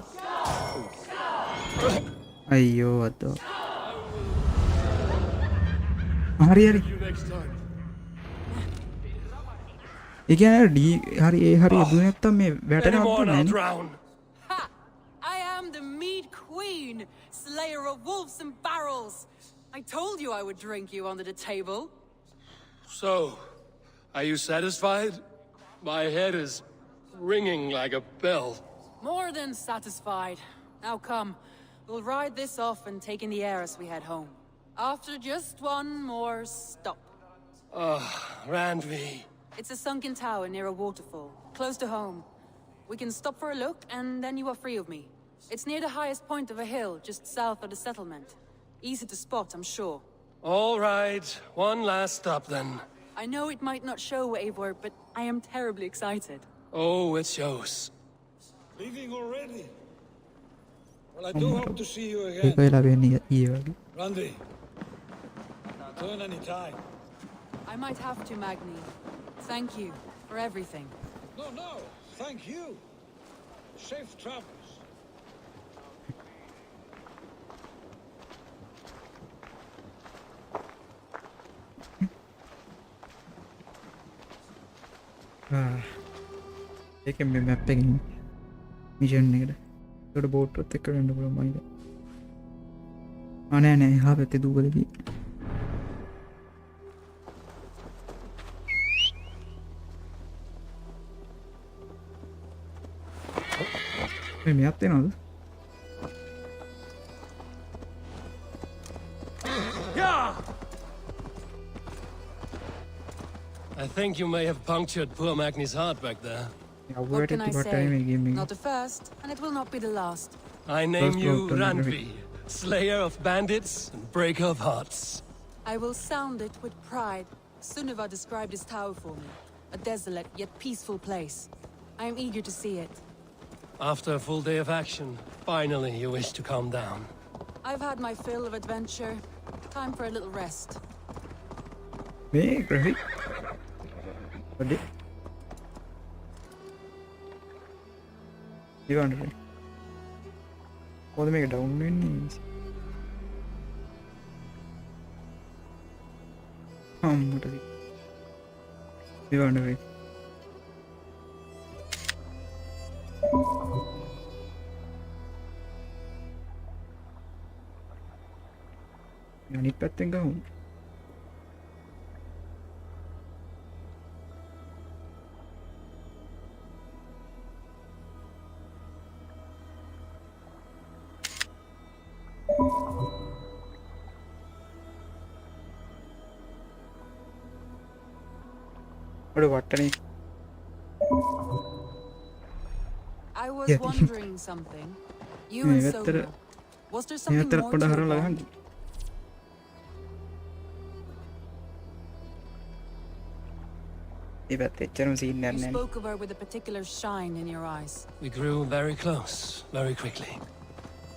Speaker 1: අයියෝ අතෝ හරි හරි ඒ කියන්නේ ඩී හරි ඒ හරි දුන්නේ නැත්තම් මේ
Speaker 3: Any
Speaker 1: වැටෙනවද
Speaker 3: more and I'll
Speaker 1: නැහැ
Speaker 3: drown.
Speaker 7: Ha! I am the Mead Queen, slayer of wolves and barrels. I told you I would drink you under the table.
Speaker 3: So, are you satisfied? My head is ringing like a bell.
Speaker 7: More than satisfied. Now come, we'll ride this off and take in the air as we head home. After just one more stop.
Speaker 3: Randvi.
Speaker 7: It's a sunken tower near a waterfall, close to home. We can stop for a look, and then you are free of me. It's near the highest point of a hill, just south of the settlement. Easy to spot, I'm sure.
Speaker 3: All right, one last stop then.
Speaker 7: I know it might not show, Evor, but I am terribly excited.
Speaker 3: Oh, it shows.
Speaker 8: Leaving already? Well, I do hope to see you again.
Speaker 1: ඒකයි ලැබෙන්නේ ඊයේ වගේ
Speaker 8: Randy, return any time.
Speaker 7: I might have to, Magni. Thank you for everything.
Speaker 8: No, thank you. Safe travels.
Speaker 1: ඒකෙන් මේ map එකකින් mission එකට ඒකට boat එකත් එක්ක යන්න පුළුවන් මයිද නෑ එහා පැත්තේ දූවලදී මෙයාත් එනවද
Speaker 3: I think you may have punctured poor Magni's heart back there.
Speaker 7: What can I say? Not the first, and it will not be the last.
Speaker 3: I name
Speaker 1: First
Speaker 3: you
Speaker 1: broke down
Speaker 3: Randvi, slayer of bandits and breaker of hearts.
Speaker 7: I will sound it with pride. Sunniva described his tower for me. A desolate yet peaceful place. I am eager to see it.
Speaker 3: After a full day of action, finally you wish to calm down.
Speaker 7: I've had my fill of adventure. Time for a little rest.
Speaker 1: මේ graphic වැඩි ඉවන්ට කොහොමද මේක down වෙන්නේ අම්මට ඉවන්ට වෙයි අනිත් පැත්තෙන් ගමු
Speaker 7: I was
Speaker 1: Yeah.
Speaker 7: wondering something. You and
Speaker 1: Yeah,
Speaker 7: Sona. Was there
Speaker 1: මේ
Speaker 7: something
Speaker 1: අතර
Speaker 7: more
Speaker 1: පොඩ
Speaker 7: to your
Speaker 1: හරලා
Speaker 7: bond?
Speaker 1: ගහන්න. ඒ පැත්ත එච්චරම සීන්
Speaker 7: You
Speaker 1: එකක් නැහැ.
Speaker 7: spoke of her with a particular shine in your eyes.
Speaker 3: We grew very close, very quickly.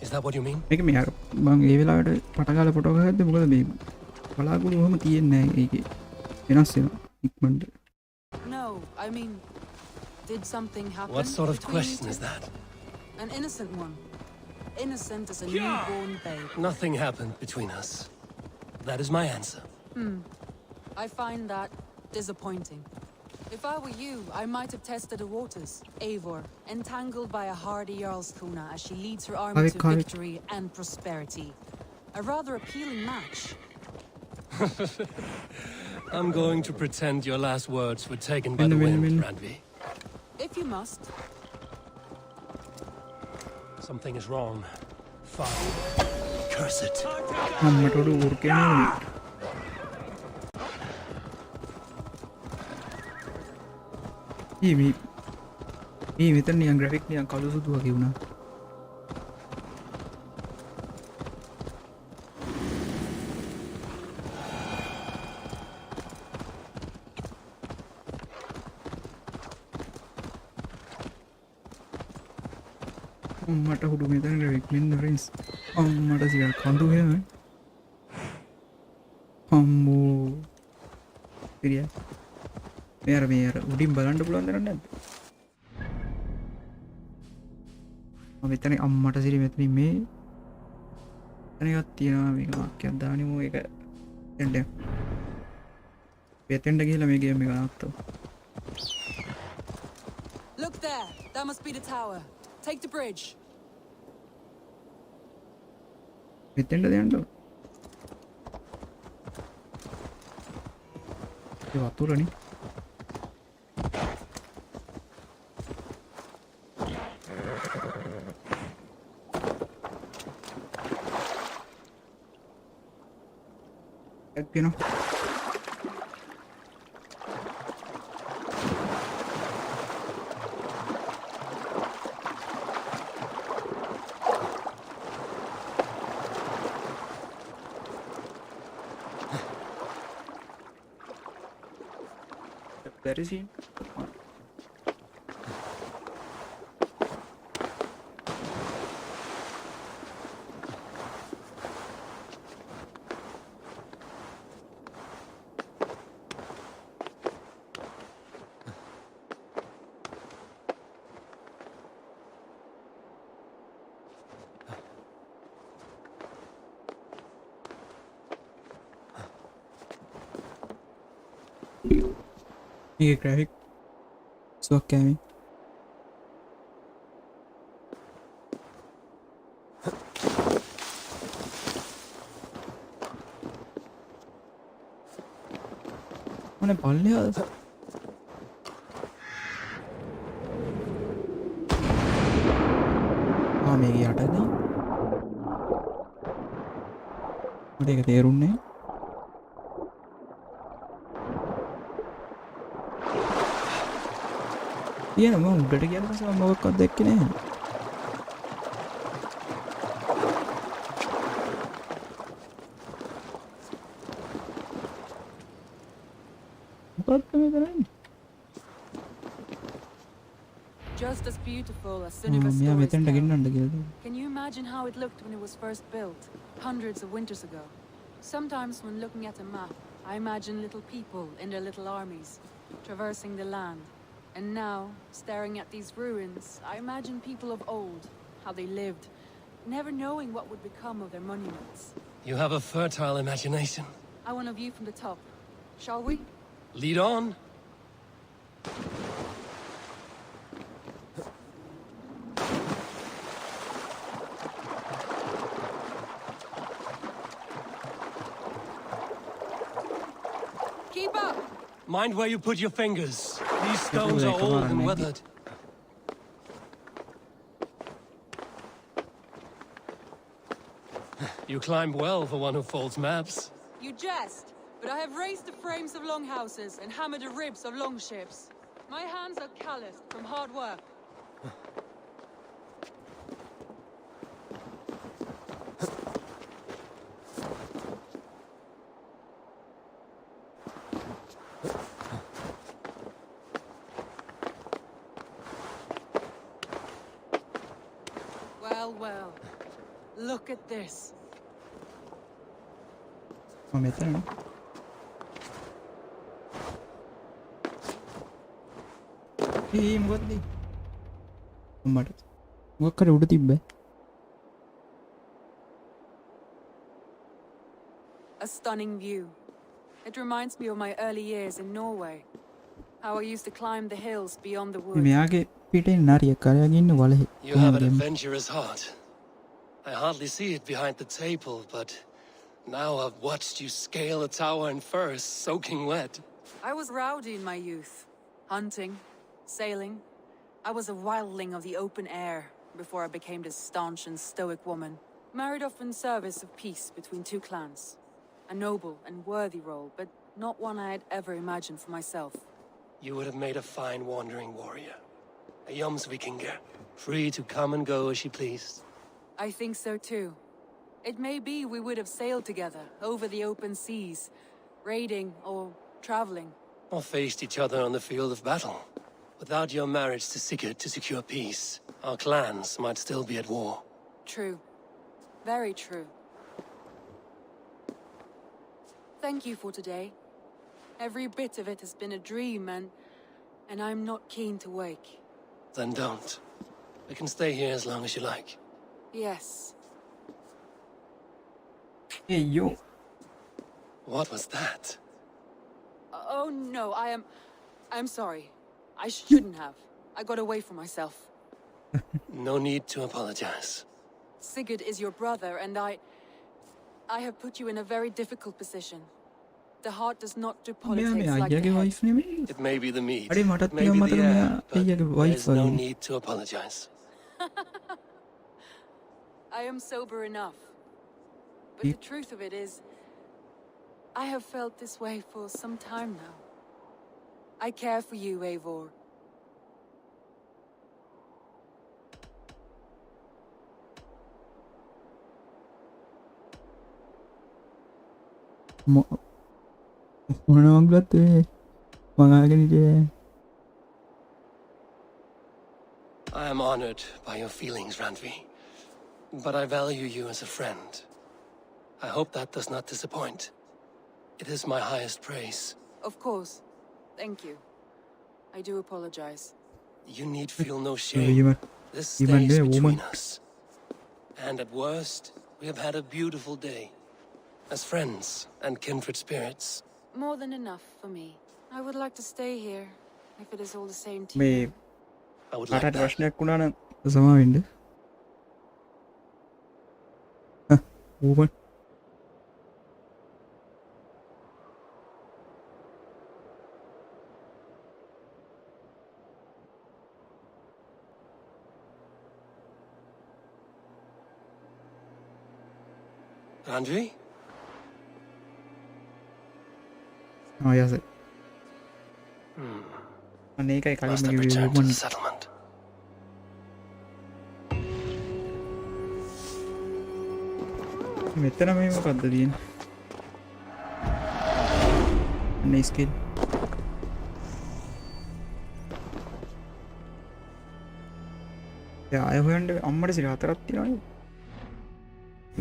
Speaker 3: Is that what you mean?
Speaker 1: මේක මේ අර මම ඒ වෙලාවට පටගාලා ෆොටෝ ගහද්දි මොකද මේ බලාකුළු ඔහම තියෙන්නේ නැහැ ඒකේ. වෙනස් වෙනවා ඉක්මනට.
Speaker 7: No, I mean, did something happen?
Speaker 3: What sort of
Speaker 7: between
Speaker 3: question
Speaker 7: you
Speaker 3: is
Speaker 7: two?
Speaker 3: that?
Speaker 7: An innocent one. Innocent as a newborn babe.
Speaker 3: Nothing happened between us. That is my answer.
Speaker 7: I find that disappointing. If I were you, I might have tested the waters. Evor, entangled by a hardy Jarlskona as she leads her army to
Speaker 1: Correct.
Speaker 7: victory and prosperity. A rather appealing match.
Speaker 3: I'm going to pretend your last words were taken by the wind, Randvi.
Speaker 7: If you must.
Speaker 3: Something is wrong. Fine. Curse it.
Speaker 1: අම්මට උඩ ඌර්කේ නෙමෙයි. මේ මෙතන නිකන් graphic නිකන් කළු සුදු වගේ වුණා. අම්මට උඩු මෙතන ග්‍රැෆික් මෙන්න ෆ්‍රෙන්ඩ්ස්. අම්මට සියා කඳු එහෙම. අම්මෝ. පිරියා. මේ අර උඩින් බලන්න පුළුවන් දරන්නේ නැද්ද? මෙතන අම්මට සිරි මෙතනින් මේ එතන එකක් තියෙනවා මේක වාක්‍යයක් දානිමු ඒක එන්න මෙතෙන්ට ගිහලා මේ ගේම් එක නවත්තමු.
Speaker 7: Look there. That must be the tower. Take the bridge.
Speaker 1: මෙතෙන්ට දෙන්න. ඒ වතුරනේ. You know. Where is he? ये ग्राफिक सो क्या है मैंने बोल लिया हाँ मेरी आटा नहीं मुझे कहते हैं रूम नहीं ये ना मैं उधर गया था सब लोग को देख के नहीं बात में नहीं
Speaker 7: Just as beautiful as Sunniva's
Speaker 1: मैं
Speaker 7: stories
Speaker 1: वेतन
Speaker 7: tell.
Speaker 1: टगिन नंद गया था
Speaker 7: Can you imagine how it looked when it was first built, hundreds of winters ago? Sometimes when looking at a map, I imagine little people in their little armies, traversing the land. And now, staring at these ruins, I imagine people of old, how they lived, never knowing what would become of their monuments.
Speaker 3: You have a fertile imagination.
Speaker 7: I want a view from the top. Shall we?
Speaker 3: Lead on.
Speaker 7: Keep up!
Speaker 3: Mind where you put your fingers. These stones are old and weathered. You climb well for one who folds maps.
Speaker 7: You jest, but I have raised the frames of longhouses and hammered the ribs of longships. My hands are calloused from hard work. Look at this.
Speaker 1: මෙතන මොකක්ද මට මොකක් හරි උඩ තිබ්බ
Speaker 7: A stunning view. It reminds me of my early years in Norway. How I used to climb the hills beyond the woods.
Speaker 1: මෙයාගේ පිටේ නරියෙක් කරගෙන ඉන්න වලේ
Speaker 3: You have an adventurous heart. I hardly see it behind the table, but now I've watched you scale a tower in furs, soaking wet.
Speaker 7: I was rowdy in my youth. Hunting, sailing. I was a wildling of the open air before I became this staunch and stoic woman. Married off in service of peace between two clans. A noble and worthy role, but not one I had ever imagined for myself.
Speaker 3: You would have made a fine wandering warrior. A Jomsvikinger, free to come and go as she pleased.
Speaker 7: I think so too. It may be we would have sailed together over the open seas, raiding or traveling.
Speaker 3: Or faced each other on the field of battle. Without your marriage to Sigurd to secure peace, our clans might still be at war.
Speaker 7: True. Very true. Thank you for today. Every bit of it has been a dream, and I'm not keen to wake.
Speaker 3: Then don't. We can stay here as long as you like.
Speaker 7: Yes.
Speaker 1: Hey yo
Speaker 3: What was that?
Speaker 7: Oh no, I'm sorry. I shouldn't have. I got away from myself.
Speaker 3: No need to apologize.
Speaker 7: Sigurd is your brother, and I have put you in a very difficult position. The heart does not do
Speaker 1: මෙයා
Speaker 7: politics
Speaker 1: මේ
Speaker 7: like the
Speaker 1: අයියාගේ
Speaker 7: head.
Speaker 1: Wife නෙමෙයි
Speaker 3: It may be the meat,
Speaker 1: අඩේ
Speaker 3: it
Speaker 1: මටත්
Speaker 3: may
Speaker 1: පියා
Speaker 3: be
Speaker 1: මතක
Speaker 3: the
Speaker 1: මෙයා
Speaker 3: air, but
Speaker 1: අයියාගේ wife
Speaker 3: there's no
Speaker 1: වගේ
Speaker 3: need to apologize.
Speaker 7: I am sober enough. But the truth of it is, I have felt this way for some time now. I care for you, Evor.
Speaker 1: මොනවක්වත් මගාගෙන හිටියේ
Speaker 3: I am honored by your feelings, Randvi. But I value you as a friend. I hope that does not disappoint. It is my highest praise.
Speaker 7: Of course. Thank you. I do apologize.
Speaker 3: You need feel no
Speaker 1: even
Speaker 3: shame. This
Speaker 1: even
Speaker 3: stays
Speaker 1: the
Speaker 3: between
Speaker 1: woman.
Speaker 3: us. And at worst, we have had a beautiful day. As friends and kindred spirits.
Speaker 7: More than enough for me. I would like to stay here, if it is all the same to
Speaker 1: මේ
Speaker 7: you.
Speaker 3: I would like
Speaker 1: කාටට
Speaker 3: that.
Speaker 1: ප්‍රශ්නයක් වුණා නම් සමාවෙන්න woman
Speaker 3: Randvi?
Speaker 1: යස අන්න ඒකයි
Speaker 3: Must
Speaker 1: කලින්ම
Speaker 3: have
Speaker 1: කිව්වේ
Speaker 3: returned to
Speaker 1: woman
Speaker 3: the settlement.
Speaker 1: මෙතන මේ මොකක්ද තියෙන්නේ අන්න ස්කිල් ආය හොයන්න අම්මට සිර හතරක් තියෙනවනේ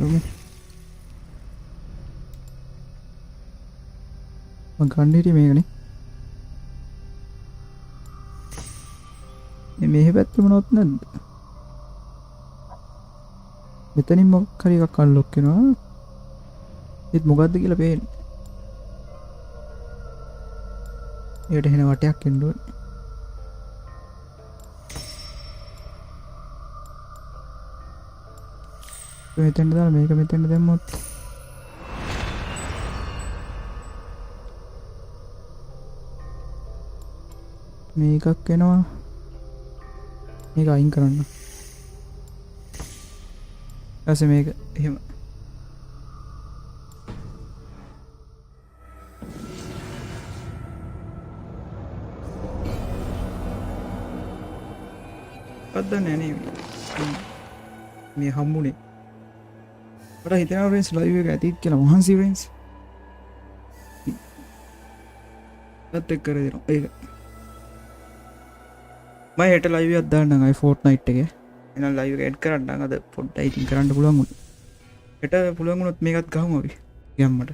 Speaker 1: ලොමු මං ගන්න හිටියේ මේකනේ මෙහෙ පැත්තේ මොනවත් නැද්ද මෙතනින් මොකක් හරි එකක් අන්ලොක් වෙනවා ඒත් මොකද්ද කියලා පේන්නේ ඒකට එහෙන වටයක් එන්න ඕනේ මෙතෙන්ට දාලා මේක මෙතෙන්ට දැම්මොත් මේකක් එනවා මේක අයින් කරන්න ඊපස්සේ මේක එහෙම පද්දන්නේ නේ මේ හම්බුනේ මට හිතෙනවා ෆ්‍රෙන්ඩ්ස් ලයිව් එක ඇතිත් කියලා මහන්සි ෆ්‍රෙන්ඩ්ස් ඒත් එක්ක කර දෙනවා ඒක මම හෙට ලයිව් එකක් දාන්නම් අය ෆෝර්ට්නයිට් එකේ එහෙනම් ලයිව් එක එඩ් කරන්නම් අද පොඩ්ඩයි ඉතින් කරන්න පුළුවන් උනේ හෙට පුළුවන් වුණොත් මේකත් ගහමු අපි යම්මට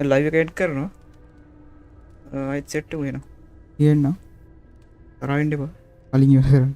Speaker 1: ලයිව් එක එඩ් කරනවා අයිත් සෙට් වෙනවා කියන්න තරහින්ට එපා කලින් ඉවර කරන්න